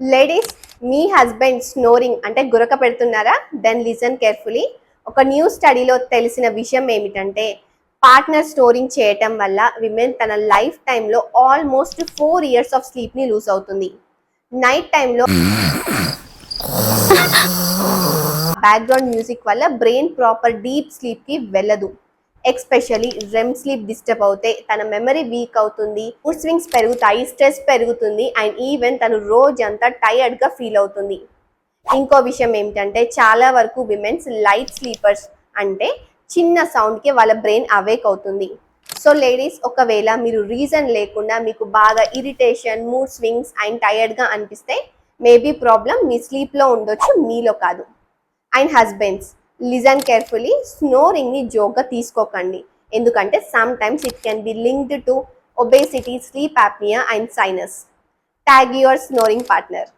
Ladies, మీ husband snoring అంటే గురక పెడుతున్నారా? Then listen carefully. ఒక న్యూ స్టడీలో తెలిసిన విషయం ఏమిటంటే పార్ట్నర్ స్నోరింగ్ చేయటం వల్ల విమెన్ తన లైఫ్ టైంలో ఆల్మోస్ట్ 4 years ఆఫ్ స్లీప్ని లూజ్ అవుతుంది. నైట్ టైంలో బ్యాక్గ్రౌండ్ మ్యూజిక్ వల్ల బ్రెయిన్ ప్రాపర్ డీప్ స్లీప్కి వెళ్ళదు. ఎక్స్పెషలీ రెమ్ స్లీప్ డిస్టర్బ్ అవుతే తన మెమరీ వీక్ అవుతుంది, మూడ్ స్వింగ్స్ పెరుగుతాయి, స్ట్రెస్ పెరుగుతుంది అండ్ ఈవెన్ తను రోజంతా టైర్డ్గా ఫీల్ అవుతుంది. ఇంకో విషయం ఏమిటంటే చాలా వరకు విమెన్స్ లైట్ స్లీపర్స్, అంటే చిన్న సౌండ్కి వాళ్ళ బ్రెయిన్ అవేక్ అవుతుంది. సో లేడీస్, ఒకవేళ మీరు రీజన్ లేకుండా మీకు బాగా ఇరిటేషన్, మూడ్ స్వింగ్స్ అండ్ టైర్డ్గా అనిపిస్తే మేబీ ప్రాబ్లం మీ స్లీప్లో ఉండొచ్చు, మీలో కాదు. అండ్ హస్బెండ్స్, లిజన్ కేర్ఫుల్లీ, స్నోరింగ్ని జోక్గా తీసుకోకండి, ఎందుకంటే some times it can be linked to obesity, sleep apnea and sinus. Tag your snoring partner.